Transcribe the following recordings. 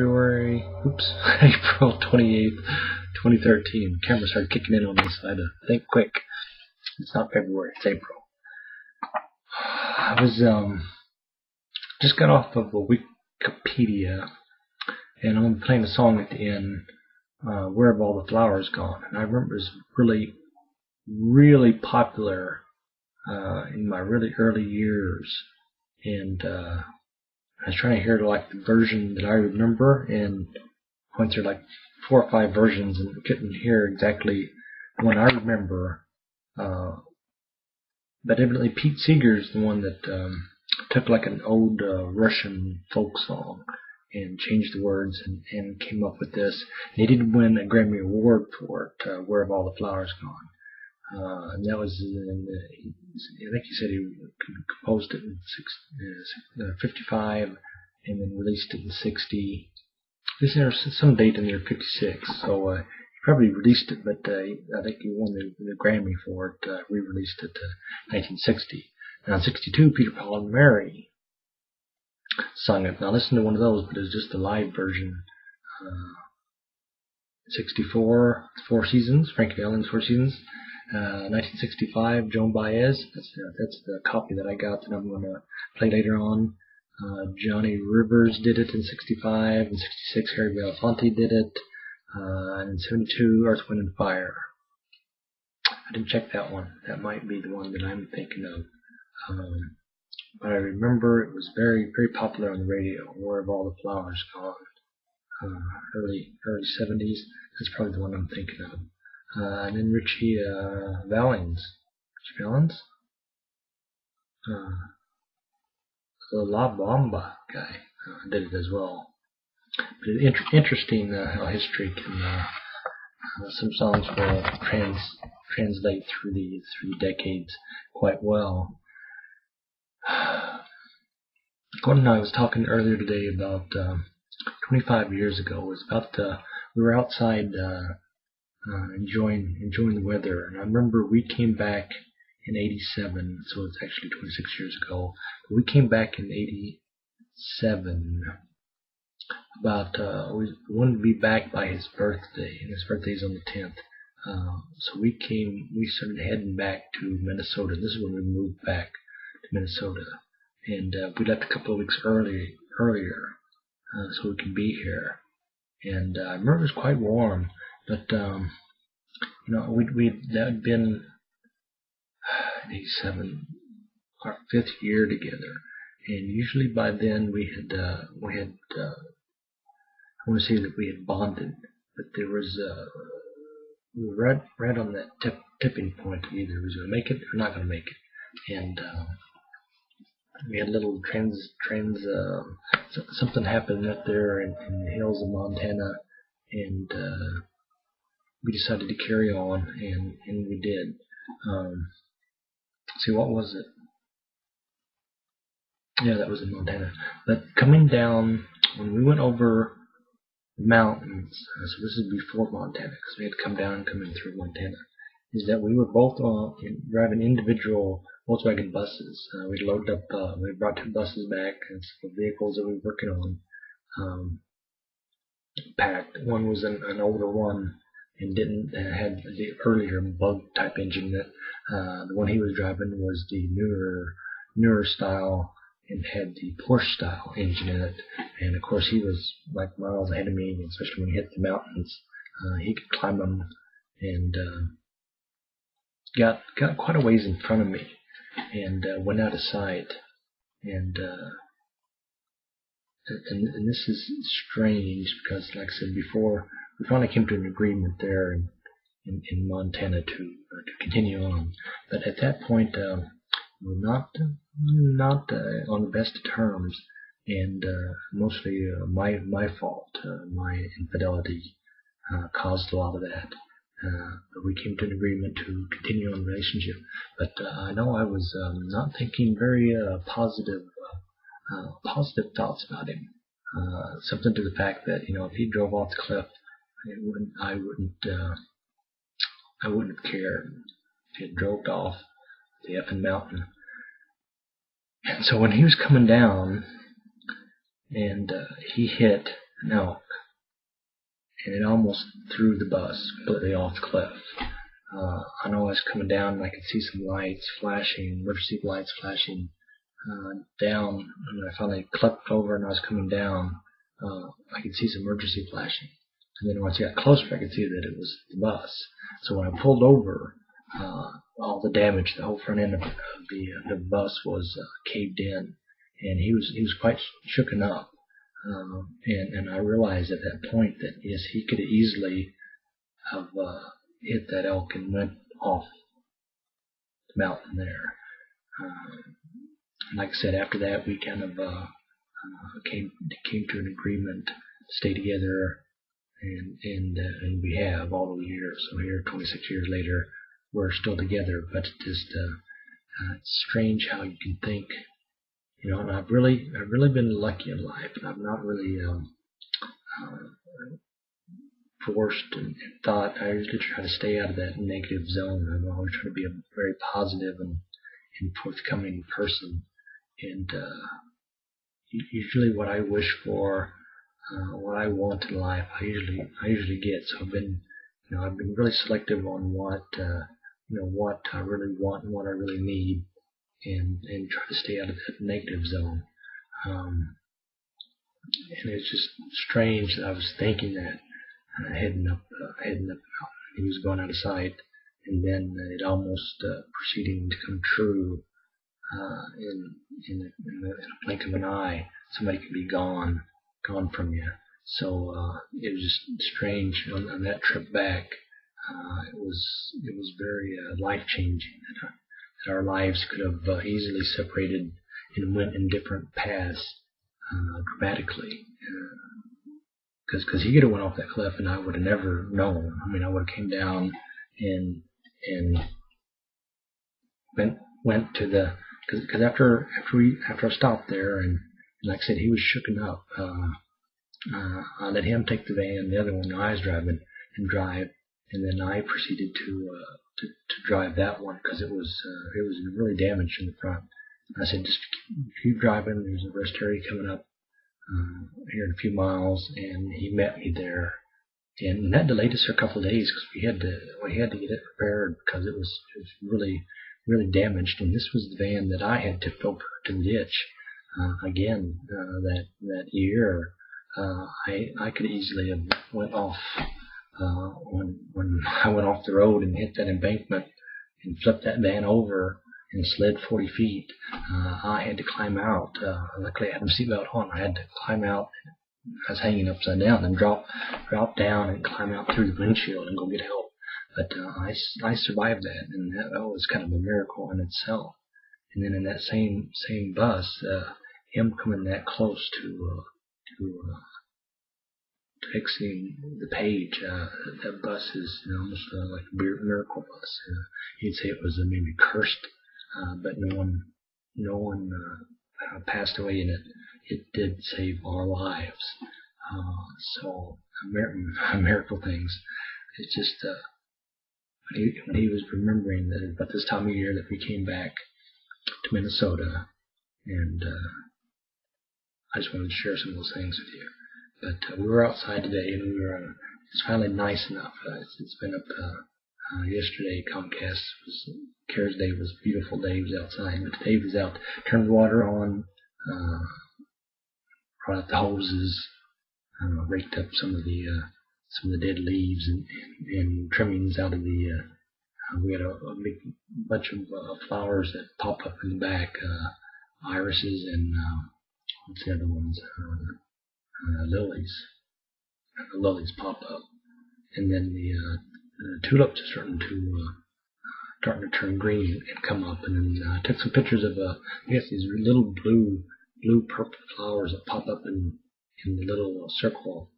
April 28th, 2013. Camera started kicking in on this, so I had to think quick. It's not February, it's April. I was, just got off of a Wikipedia, and I'm playing a song at the end, Where Have All the Flowers Gone? And I remember it was really, really popular in my really early years, and I was trying to hear like the version that I remember, and went through like 4 or 5 versions and couldn't hear exactly the one I remember. But evidently Pete Seeger's the one that took like an old Russian folk song and changed the words and came up with this. And he did win a Grammy Award for it, Where Have All the Flowers Gone? And that was in I think he said he composed it in 55 and then released it in 60. This is some date in there, 56. So he probably released it, but I think he won the Grammy for it. Re-released it 1960. Now in 62, Peter, Paul, and Mary sung it. Now listen to one of those, but it's just a live version. 64, Four Seasons, Frankie Valley's Four Seasons. 1965, Joan Baez. That's the copy that I got that I'm going to play later on. Johnny Rivers did it in 65. In 66, Harry Belafonte did it. And in 72, Earth, Wind, and Fire. I didn't check that one. That might be the one that I'm thinking of. But I remember it was very, very popular on the radio. Where Have All the Flowers Gone? Early 70s. That's probably the one I'm thinking of. And then Richie Valens. Richie Valens? The La Bamba guy did it as well. But it's interesting how history can, some songs will translate through the decades quite well. Gordon and I was talking earlier today about 25 years ago. It was about we were outside enjoying the weather, and I remember we came back in 87, so it's actually 26 years ago. But we came back in 87. About we wanted to be back by his birthday, and his birthday's on the 10th. So we started heading back to Minnesota. This is when we moved back to Minnesota, and we left a couple of weeks earlier, so we could be here. And I remember it was quite warm, but that had been in 87, our 5th year together, and usually by then we had I want to say that we had bonded, but there was we were right on that tipping point of either was going to make it or not going to make it, and we had a little something happened up there in the hills of Montana, and we decided to carry on, and we did. See, what was it? Yeah, that was in Montana. But coming down, when we went over the mountains, so this is before Montana, because we had to come down and come in through Montana, is that we were both driving individual Volkswagen buses. We loaded up, we brought 2 buses back, and some vehicles that we were working on, packed. One was an older one, and had the earlier bug type engine. That the one he was driving was the newer style and had the Porsche style engine in it. And of course he was like miles ahead of me, especially when he hit the mountains. He could climb them, and got quite a ways in front of me, and went out of sight. And this is strange because, like I said before, we finally came to an agreement there in Montana to continue on. But at that point, we're not on the best of terms, and mostly my fault. My infidelity caused a lot of that. But we came to an agreement to continue on the relationship. But I know I was not thinking very positive thoughts about him. Something to the fact that, if he drove off the cliff, I wouldn't have cared if he had drove off the effing mountain. And so when he was coming down, and he hit an elk, and it almost threw the bus completely off the cliff. I know I was coming down and I could see some lights flashing, emergency lights flashing down, and I finally clipped over and I was coming down. I could see some emergency flashing. And then once I got closer, I could see that it was the bus. So when I pulled over, all the damage, the whole front end of the bus was caved in, and he was quite shooken up. And I realized at that point that yes, he could easily have hit that elk and went off the mountain there. Like I said, after that we kind of came to an agreement to stay together, and we have all those years. So here, 26 years later, we're still together. But it's just it's strange how you can think, And I've really been lucky in life, and I've not really forced and thought. I usually try to stay out of that negative zone. I'm always trying to be a very positive and forthcoming person. And usually, what I wish for, what I want in life, I usually get. So I've been really selective on what I really want and what I really need, and try to stay out of that negative zone. And it's just strange that I was thinking that heading up the mountain, he was going out of sight, and then it almost proceeding to come true. In a blink of an eye, somebody could be gone from you. So it was just strange on that trip back. It was very life-changing. That our lives could have easily separated and went in different paths dramatically. Because he could have went off that cliff and I would have never known. I mean, I would have came down and went to the. Because after I stopped there, and like I said, he was shooken up. I let him take the van, the other one I was driving, and drive, and then I proceeded to drive that one because it was really damaged in the front. And I said, just keep driving. There's a rest area coming up here in a few miles, and he met me there, and that delayed us for a couple of days because we had to get it repaired because it was really damaged, and this was the van that I had tipped over to the ditch. Again, that year, I could easily have went off when I went off the road and hit that embankment and flipped that van over and slid 40 feet. I had to climb out. Luckily, I had my seatbelt on. I had to climb out. I was hanging upside down and drop down and climb out through the windshield and go get help. But I survived that, and that was kind of a miracle in itself. And then in that same bus, him coming that close to fixing the page, that bus is almost like a miracle bus. He'd say it was maybe cursed, but no one passed away in it. It did save our lives. So miracle things. It's just. When he was remembering that about this time of year that we came back to Minnesota, and I just wanted to share some of those things with you. But we were outside today, and it's finally nice enough. It's been up yesterday. Comcast Cares Day was a beautiful day. He was outside, but today he was out, turned the water on, brought out the hoses, raked up some of the dead leaves and trimmings out of the. We had a big bunch of flowers that pop up in the back, irises and what's the other ones? Lilies. The lilies pop up, and then the tulips are starting to turn green and come up. And then I took some pictures of these little blue purple flowers that pop up in the little circle.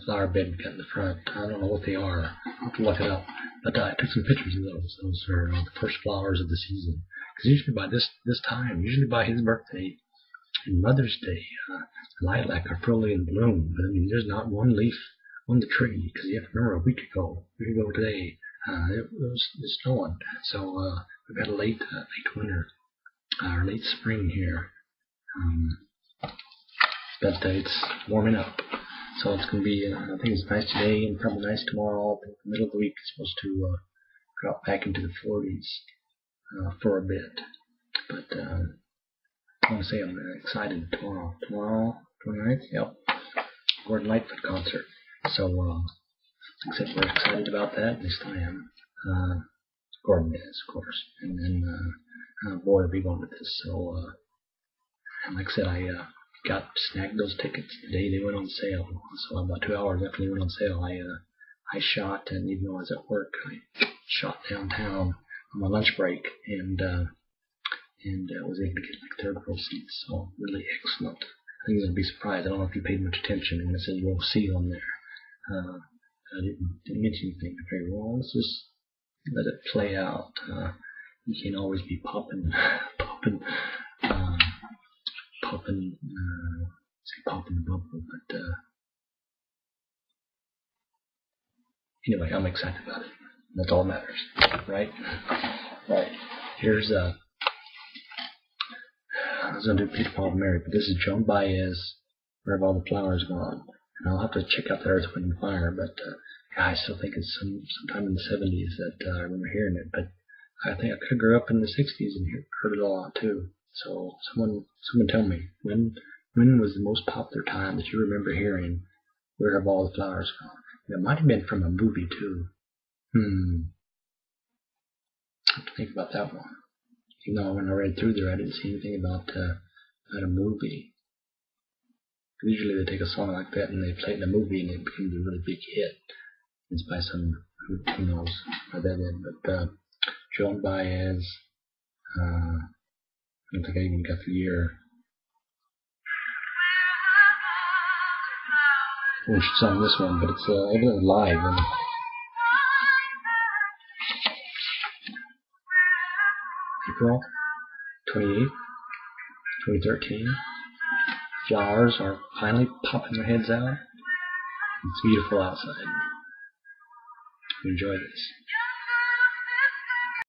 Flower bed we got in the front. I don't know what they are. I'll have to look it up. But I took some pictures of those. Those are the first flowers of the season. Because usually by this time, usually by his birthday and Mother's Day, lilac are fully in bloom. But I mean, there's not one leaf on the tree. Because you have to remember, a week ago today, it was snowing. So we've got a late winter, or late spring here. But it's warming up. So it's going to be, I think it's nice today and probably nice tomorrow. I think the middle of the week it's supposed to drop back into the 40s for a bit. But I want to say I'm excited tomorrow. Tomorrow, 29th? Yep. We're at Lightfoot concert. So, like I said, we're excited about that. At least I am. Gordon is, of course. And then, boy, will be going with this. So, and like I said, I snagged those tickets the day they went on sale. So about 2 hours after they went on sale, I shot, and even though I was at work, I shot downtown on my lunch break, and was able to get like third row seats. So really excellent. I think you're going to be surprised. I don't know if you paid much attention when it says row C on there. I didn't mention anything. I figured, well, let's just let it play out. You can't always be popping the bubble, but anyway, I'm excited about it. That's all that matters, right? Right. Here's I was gonna do Peter, Paul, and Mary, but this is Joan Baez, Where Have All the Flowers Gone? And I'll have to check out the Earth, Wind, and Fire, but I still think it's sometime in the 70s that I remember hearing it. But I think I could have grew up in the 60s and heard it a lot too. So someone tell me, when was the most popular time that you remember hearing Where Have All the Flowers Gone? It might have been from a movie too. I have to think about that one. Even though when I read through there, I didn't see anything about a movie. Usually they take a song like that and they play it in a movie and it becomes a really big hit. It's by some, who knows what that is. But Joan Baez, I don't think I even got the year. When she sung this one, but it's evidently live. And April 28th, 2013. Flowers are finally popping their heads out. It's beautiful outside. Enjoy this.